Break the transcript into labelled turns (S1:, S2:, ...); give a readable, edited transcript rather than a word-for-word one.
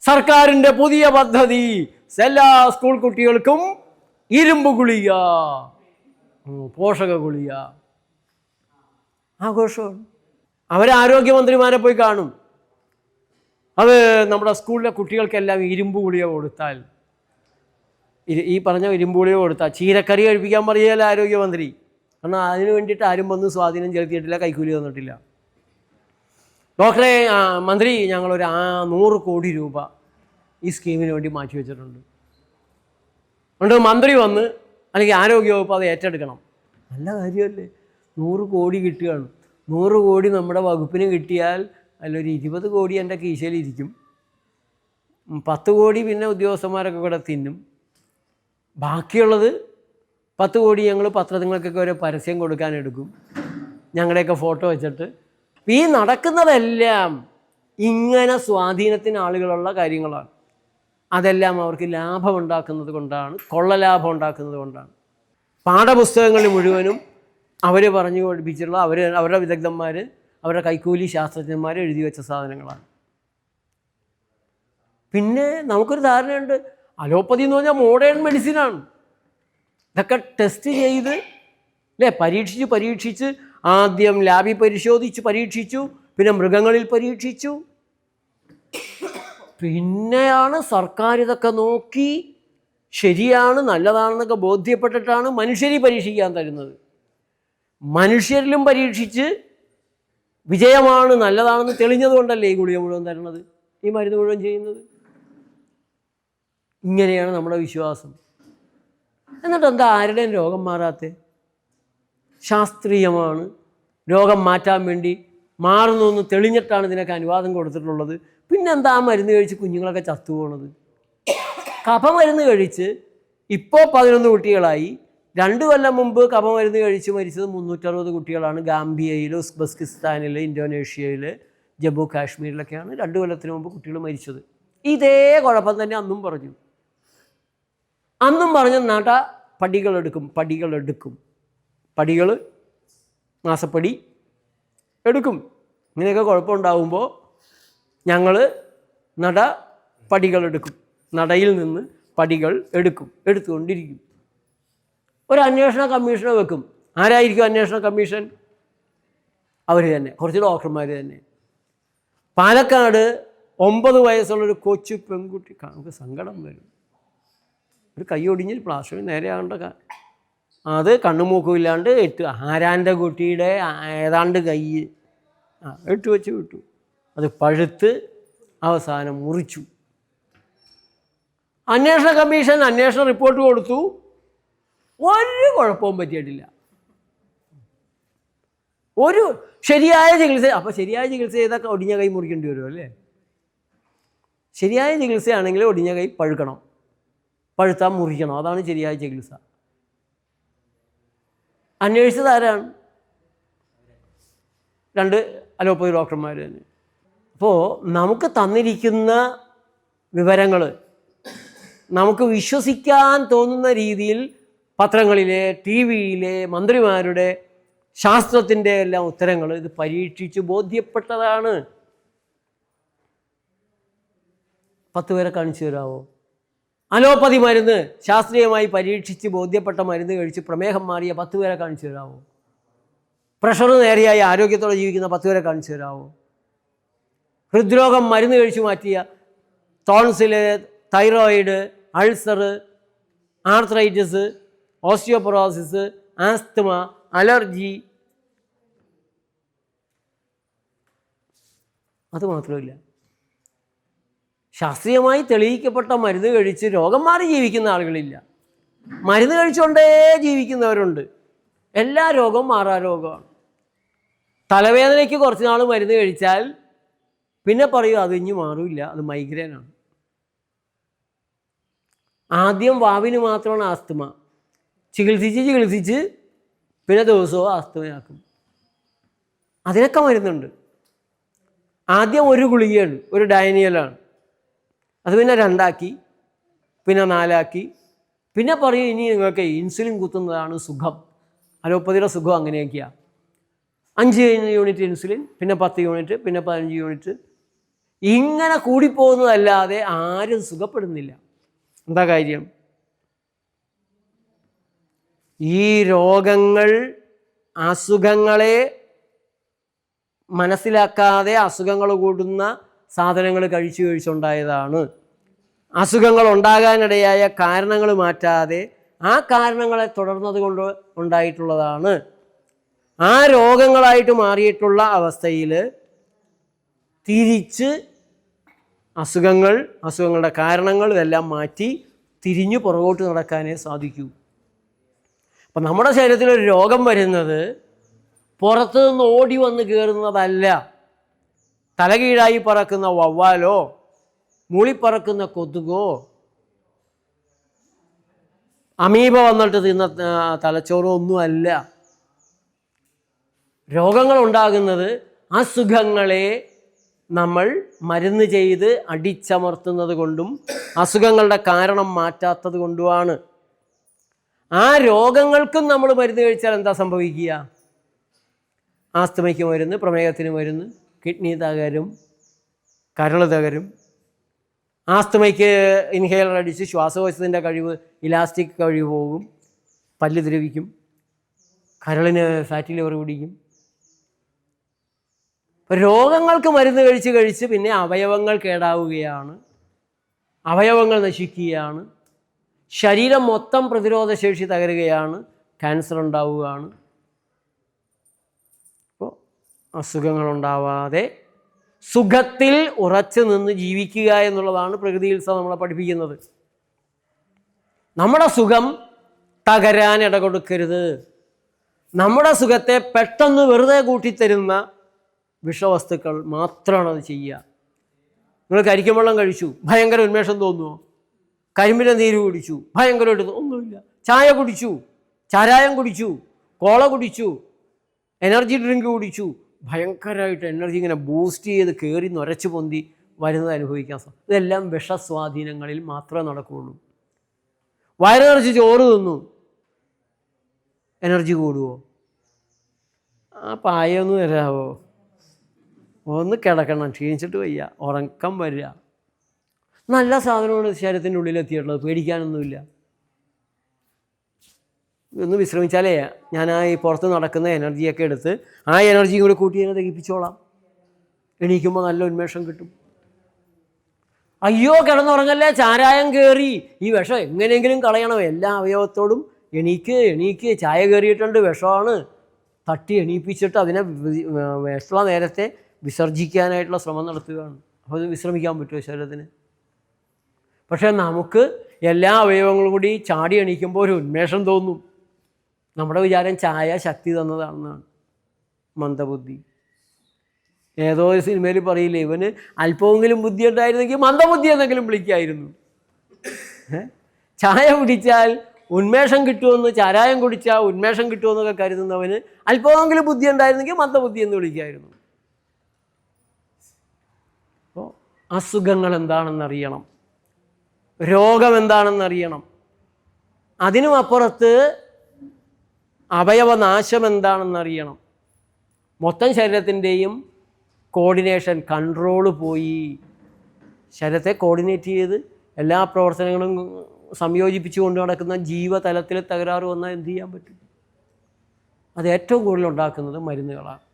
S1: സർക്കാരിൻ്റെ പുതിയ പദ്ധതി, എല്ലാ സ്കൂൾ കുട്ടികൾക്കും ഇരുമ്പ് ഗുളിക, പോഷക ഗുളിക. ആഘോഷമാണ്. അവരാരോഗ്യമന്ത്രിമാരെ പോയി കാണും. അത് നമ്മുടെ സ്കൂളിലെ കുട്ടികൾക്കെല്ലാം ഇരുമ്പ് ഗുളിക കൊടുത്താൽ, ഈ പറഞ്ഞ ഇരുമ്പ് ഗുളിക കൊടുത്താൽ ചീരക്കറി കഴിപ്പിക്കാൻ പറയുകയല്ല ആരോഗ്യമന്ത്രി. കാരണം അതിന് വേണ്ടിയിട്ട് ആരും വന്ന് സ്വാധീനം ചെലുത്തിയിട്ടില്ല, കൈക്കൂലി തന്നിട്ടില്ല. ഡോക്ടറെ, മന്ത്രി, ഞങ്ങളൊരു 100 കോടി രൂപ ഈ സ്കീമിന് വേണ്ടി മാറ്റി വെച്ചിട്ടുണ്ട്. അതുകൊണ്ട് മന്ത്രി വന്ന് അല്ലെങ്കിൽ ആരോഗ്യവകുപ്പ് അത് ഏറ്റെടുക്കണം. നല്ല കാര്യമല്ലേ? 100 കോടി കിട്ടുകയാണ്. 100 കോടി നമ്മുടെ വകുപ്പിന് കിട്ടിയാൽ അതിലൊരു 20 കോടി എൻ്റെ കീശയിലിരിക്കും. 10 കോടി പിന്നെ ഉദ്യോഗസ്ഥന്മാരൊക്കെ കൂടെ തിന്നും. ബാക്കിയുള്ളത് 10 കോടി ഞങ്ങൾ പത്രങ്ങൾക്കൊക്കെ ഒരു പരസ്യം കൊടുക്കാൻ എടുക്കും, ഞങ്ങളുടെയൊക്കെ ഫോട്ടോ വെച്ചിട്ട്. ഈ നടക്കുന്നതെല്ലാം ഇങ്ങനെ സ്വാധീനത്തിന് ആളുകളുള്ള കാര്യങ്ങളാണ്. അതെല്ലാം അവർക്ക് ലാഭം ഉണ്ടാക്കുന്നത് കൊണ്ടാണ്, കൊള്ളലാഭം ഉണ്ടാക്കുന്നത് കൊണ്ടാണ്. പാഠപുസ്തകങ്ങൾ മുഴുവനും അവർ പറഞ്ഞു പഠിപ്പിച്ചിട്ടുള്ള അവരുടെ വിദഗ്ധന്മാർ, അവരുടെ കൈക്കൂലി ശാസ്ത്രജ്ഞന്മാർ എഴുതി വെച്ച സാധനങ്ങളാണ്. പിന്നെ നമുക്കൊരു ധാരണയുണ്ട്, അലോപ്പതി എന്ന് പറഞ്ഞാൽ മോഡേൺ മെഡിസിനാണ്. ഇതൊക്കെ ടെസ്റ്റ് ചെയ്ത് അല്ലേ, പരീക്ഷിച്ച് ആദ്യം ലാബിൽ പരീക്ഷിച്ചു, പിന്നെ മൃഗങ്ങളിൽ പരീക്ഷിച്ചു, പിന്നെയാണ് സർക്കാർ ഇതൊക്കെ നോക്കി ശരിയാണ് നല്ലതാണെന്നൊക്കെ ബോധ്യപ്പെട്ടിട്ടാണ് മനുഷ്യരെ പരീക്ഷിക്കാൻ തരുന്നത്. മനുഷ്യരിലും പരീക്ഷിച്ച് വിജയമാണ് നല്ലതാണെന്ന് തെളിഞ്ഞതുകൊണ്ടല്ലേ ഈ ഗുളിക മുഴുവൻ തരുന്നത്, ഈ മരുന്ന് മുഴുവൻ ചെയ്യുന്നത്. ഇങ്ങനെയാണ് നമ്മുടെ വിശ്വാസം. എന്നിട്ട് എന്താ ആരുടെയും രോഗം മാറാത്തത്? ശാസ്ത്രീയമാണ്, രോഗം മാറ്റാൻ വേണ്ടി മാറുന്നു തെളിഞ്ഞിട്ടാണ് ഇതിനൊക്കെ അനുവാദം കൊടുത്തിട്ടുള്ളത്. പിന്നെന്താ ആ മരുന്ന് കഴിച്ച് കുഞ്ഞുങ്ങളൊക്കെ ചത്തുപോണത്? കഫമരുന്ന് കഴിച്ച് ഇപ്പോൾ 11 കുട്ടികളായി. 2 കൊല്ലം മുമ്പ് കഫമരുന്ന് കഴിച്ച് മരിച്ചത് 360 കുട്ടികളാണ്. ഗാംബിയയിൽ, ഉസ്ബെക്കിസ്ഥാനിൽ, ഇന്തോനേഷ്യയിൽ, ജമ്മു കാശ്മീരിലൊക്കെയാണ് 2 കൊല്ലത്തിന് മുമ്പ് കുട്ടികൾ മരിച്ചത്. ഇതേ കുഴപ്പം തന്നെ അന്നും പറഞ്ഞു. പടികൾ മാസപ്പടി എടുക്കും. ഇങ്ങനെയൊക്കെ കുഴപ്പമുണ്ടാകുമ്പോൾ ഞങ്ങൾ പടികളെടുക്കും, നടയിൽ നിന്ന് പടികൾ എടുത്തുകൊണ്ടിരിക്കും. ഒരു അന്വേഷണ കമ്മീഷനെ വെക്കും. ആരായിരിക്കും അന്വേഷണ കമ്മീഷൻ? അവർ തന്നെ, കുറച്ച് ഡോക്ടർമാർ തന്നെ. പാലക്കാട് 9 വയസ്സുള്ളൊരു കൊച്ചു പെൺകുട്ടി, നമുക്ക് സങ്കടം വരും. ഒരു കൈ ഒടിഞ്ഞിൽ പ്ലാസ്റ്റർ നേരെ ആകേണ്ട, അത് കണ്ണുമൂക്കുമില്ലാണ്ട് ആരാൻ്റെ കുട്ടിയുടെ ഏതാണ്ട് കൈ വെച്ച് വിട്ടു. അത് പഴുത്ത് അവസാനം മുറിച്ചു. അന്വേഷണ കമ്മീഷൻ അന്വേഷണ റിപ്പോർട്ട് കൊടുത്തു. ഒരു കുഴപ്പവും പറ്റിയിട്ടില്ല. ഒരു ശരിയായ ചികിത്സ. അപ്പോൾ ശരിയായ ചികിത്സ ചെയ്താൽ ഒടിഞ്ഞ കൈ മുറിക്കേണ്ടി വരും അല്ലേ? ശരിയായ ചികിത്സയാണെങ്കിൽ ഒടിഞ്ഞ കൈ പഴുത്താൽ മുറിക്കണം. അതാണ് ശരിയായ ചികിത്സ. അന്വേഷിച്ചത് ആരാണ്? 2 അലോപ്പതി ഡോക്ടർമാർ തന്നെ. അപ്പോൾ നമുക്ക് തന്നിരിക്കുന്ന വിവരങ്ങൾ നമുക്ക് വിശ്വസിക്കാൻ തോന്നുന്ന രീതിയിൽ പത്രങ്ങളിലെ, TV-യിലെ, മന്ത്രിമാരുടെ, ശാസ്ത്രത്തിൻ്റെ എല്ലാം ഉത്തരങ്ങൾ ഇത് പരീക്ഷിച്ച് ബോധ്യപ്പെട്ടതാണ്. 10 പേരെ കാണിച്ചു തരാമോ? അലോപ്പതി മരുന്ന് ശാസ്ത്രീയമായി പരീക്ഷിച്ച് ബോധ്യപ്പെട്ട മരുന്ന് കഴിച്ച് പ്രമേഹം മാറിയ 10 പേരെ കാണിച്ചു തരാമോ? പ്രഷർ നേരെയായി ആരോഗ്യത്തോടെ ജീവിക്കുന്ന 10 പേരെ കാണിച്ചു തരാമോ? ഹൃദ്രോഗം മരുന്ന് കഴിച്ചു മാറ്റിയ, tonsil, thyroid, ulcer, arthritis, osteoporosis, asthma, allergy, അതുമാത്രമില്ല, ശാസ്ത്രീയമായി തെളിയിക്കപ്പെട്ട മരുന്ന് കഴിച്ച് രോഗം മാറി ജീവിക്കുന്ന ആളുകളില്ല. മരുന്ന് കഴിച്ചുകൊണ്ടേ ജീവിക്കുന്നവരുണ്ട്. എല്ലാ രോഗവും മാറാരോഗമാണ്. തലവേദനയ്ക്ക് കുറച്ച് നാൾ മരുന്ന് കഴിച്ചാൽ പിന്നെ പറയും അത് ഇനി മാറില്ല, അത് മൈഗ്രെയിനാണ്. ആദ്യം വാവിന് മാത്രമാണ് ആസ്തമ. ചികിത്സിച്ച് പിന്നെ ദിവസവും ആസ്തമയാക്കും. അതിനൊക്കെ മരുന്നുണ്ട്. ആദ്യം ഒരു ഗുളികയാണ്, ഒരു ഡയനിയലാണ്. അത് പിന്നെ 2 ആക്കി, പിന്നെ 4 ആക്കി. പിന്നെ പറയും ഇനി നിങ്ങൾക്ക് ഇൻസുലിൻ കുത്തുന്നതാണ് സുഖം. അലോപ്പതിയുടെ സുഖം അങ്ങനെയൊക്കെയാണ്. 5 യൂണിറ്റ് ഇൻസുലിൻ, പിന്നെ 10 യൂണിറ്റ്, പിന്നെ 15 യൂണിറ്റ്. ഇങ്ങനെ കൂടിപ്പോകുന്നതല്ലാതെ ആരും സുഖപ്പെടുന്നില്ല. എന്താ കാര്യം? ഈ രോഗങ്ങൾ അസുഖങ്ങളെ മനസ്സിലാക്കാതെ അസുഖങ്ങൾ കൂടുന്ന സാധനങ്ങൾ കഴിച്ചുണ്ടായതാണ്. അസുഖങ്ങൾ ഉണ്ടാകാനിടയായ കാരണങ്ങൾ മാറ്റാതെ ആ കാരണങ്ങളെ തുടർന്നത് കൊണ്ട് ഉണ്ടായിട്ടുള്ളതാണ്. ആ രോഗങ്ങളായിട്ട് മാറിയിട്ടുള്ള അവസ്ഥയിൽ തിരിച്ച് അസുഖങ്ങളുടെ കാരണങ്ങൾ ഇതെല്ലാം മാറ്റി തിരിഞ്ഞു പുറകോട്ട് നടക്കാനേ സാധിക്കൂ. അപ്പം നമ്മുടെ ശരീരത്തിലൊരു രോഗം വരുന്നത് പുറത്തു നിന്ന് ഓടി വന്ന് കയറുന്നതല്ല. തലകീഴായി പറക്കുന്ന വവ്വാലോ മൂളിപ്പറക്കുന്ന കൊതുകോ അമീബ വന്നിട്ട് തിന്ന തലച്ചോറോ ഒന്നുമല്ല. രോഗങ്ങൾ ഉണ്ടാകുന്നത് അസുഖങ്ങളെ നമ്മൾ മരുന്ന് ചെയ്ത് അടിച്ചമർത്തുന്നത് കൊണ്ടും അസുഖങ്ങളുടെ കാരണം മാറ്റാത്തത് കൊണ്ടുമാണ്. ആ രോഗങ്ങൾക്കും നമ്മൾ മരുന്ന് കഴിച്ചാൽ എന്താ സംഭവിക്കുക? ആസ്തമയ്ക്ക് മരുന്ന്, പ്രമേഹത്തിന് മരുന്ന്, കിഡ്നി തകരും, കരൾ തകരും. ആസ്തമയ്ക്ക് ഇൻഹേലർ അടിച്ച് ശ്വാസകോശത്തിൻ്റെ കഴിവ്, ഇലാസ്റ്റിക് കഴിവ് പോകും, പല്ല് ദ്രവിക്കും, കരളിന് ഫാറ്റി ലിവർ പിടിക്കും. രോഗങ്ങൾക്ക് മരുന്ന് കഴിച്ച് പിന്നെ അവയവങ്ങൾ കേടാവുകയാണ്, അവയവങ്ങൾ നശിക്കുകയാണ്, ശരീരം മൊത്തം പ്രതിരോധശേഷി തകരുകയാണ്, ക്യാൻസർ ഉണ്ടാവുകയാണ്. അപ്പോൾ അസുഖങ്ങളുണ്ടാവാതെ സുഖത്തിൽ ഉറച്ചു നിന്ന് ജീവിക്കുക എന്നുള്ളതാണ് പ്രകൃതിയിൽ നമ്മളെ പഠിപ്പിക്കുന്നത്. നമ്മുടെ സുഖം തകരാൻ ഇടകൊടുക്കരുത്. നമ്മുടെ സുഖത്തെ പെട്ടെന്ന് വെറുതെ കൂട്ടിത്തരുന്ന വിഷവസ്തുക്കൾ മാത്രമാണ് അത് ചെയ്യുക. നിങ്ങൾ കരിക്കും വെള്ളം കഴിച്ചു, ഭയങ്കര ഉന്മേഷം തോന്നുമോ? കരിമ്പിൻ്റെ നീര് കുടിച്ചു, ഭയങ്കരമായിട്ട് ഒന്നുമില്ല. ചായ കുടിച്ചു, ചാരായം കുടിച്ചു, കോള കുടിച്ചു, എനർജി ഡ്രിങ്ക് കുടിച്ചു, ഭയങ്കരമായിട്ട് എനർജി ഇങ്ങനെ ബൂസ്റ്റ് ചെയ്ത് കയറി നുരച്ച് പൊന്തി വരുന്നത് അനുഭവിക്കാൻ സാധിക്കും. ഇതെല്ലാം വിഷസ്വാധീനങ്ങളിൽ മാത്രമേ നടക്കുകയുള്ളൂ. വയറ് നിറച്ച് ചോറ് തിന്നു, എനർജി കൂടുമോ? ആ പായൊന്നും തരാമോ? ഒന്ന് കിടക്കണം, ക്ഷീണിച്ചിട്ട് വയ്യ, ഉറക്കം വരിക. നല്ല സാധനമാണ് ശരീരത്തിൻ്റെ ഉള്ളിലെത്തിയിട്ടുള്ളത്, പേടിക്കാനൊന്നുമില്ല. ഒന്ന് വിശ്രമിച്ചാലേ ഞാൻ ഈ പുറത്ത് നടക്കുന്ന എനർജിയൊക്കെ എടുത്ത് ആ എനർജിയും കൂടി കൂട്ടി തന്നെ ദഹിപ്പിച്ചോളാം. എണീക്കുമ്പോൾ നല്ല ഉന്മേഷം കിട്ടും. അയ്യോ കിടന്നുറങ്ങല്ലേ, ചാരായം കയറി, ഈ വിഷം എങ്ങനെയെങ്കിലും കളയണം, എല്ലാ അവയവത്തോടും എണീക്ക്, ചായ കയറിയിട്ടുണ്ട്, വിഷമാണ്, തട്ടി എണീപ്പിച്ചിട്ട് അതിനെ വിഷമുള്ള നേരത്തെ വിസർജിക്കാനായിട്ടുള്ള ശ്രമം നടത്തുകയാണ്. അപ്പോൾ അത് വിശ്രമിക്കാൻ പറ്റുമോ ശരീരത്തിന്? പക്ഷേ നമുക്ക് എല്ലാ അവയവങ്ങളും കൂടി ചാടി എണീക്കുമ്പോൾ ഒരു ഉന്മേഷം തോന്നും. നമ്മുടെ വിചാരം ചായ ശക്തി തന്നതാണെന്നാണ്. മന്ദബുദ്ധി. ഏതോ ഒരു സിനിമയിൽ പറയില്ലേ, ഇവന് അല്പമെങ്കിലും ബുദ്ധി ഉണ്ടായിരുന്നെങ്കിൽ മന്ദബുദ്ധി എന്നെങ്കിലും വിളിക്കായിരുന്നു. ചായ കുടിച്ചാൽ ഉന്മേഷം കിട്ടുമെന്ന്, ചാരായം കുടിച്ചാൽ ഉന്മേഷം കിട്ടുമെന്നൊക്കെ കരുതുന്നവന് അല്പമെങ്കിലും ബുദ്ധി ഉണ്ടായിരുന്നെങ്കിൽ മന്ദബുദ്ധി എന്ന് വിളിക്കായിരുന്നു. അപ്പോൾ അസുഖങ്ങൾ എന്താണെന്നറിയണം, രോഗം എന്താണെന്നറിയണം. അതിനും അപ്പുറത്ത് അവയവനാശം എന്താണെന്നറിയണം. മൊത്തം ശരീരത്തിൻ്റെയും കോർഡിനേഷൻ, കൺട്രോള് പോയി. ശരീരത്തെ കോർഡിനേറ്റ് ചെയ്ത് എല്ലാ പ്രവർത്തനങ്ങളും സംയോജിപ്പിച്ചു കൊണ്ട് നടക്കുന്ന ജീവതലത്തിൽ തകരാറ് വന്നാൽ എന്ത് ചെയ്യാൻ പറ്റും? അത് ഏറ്റവും കൂടുതൽ ഉണ്ടാക്കുന്നത് മരുന്നുകളാണ്.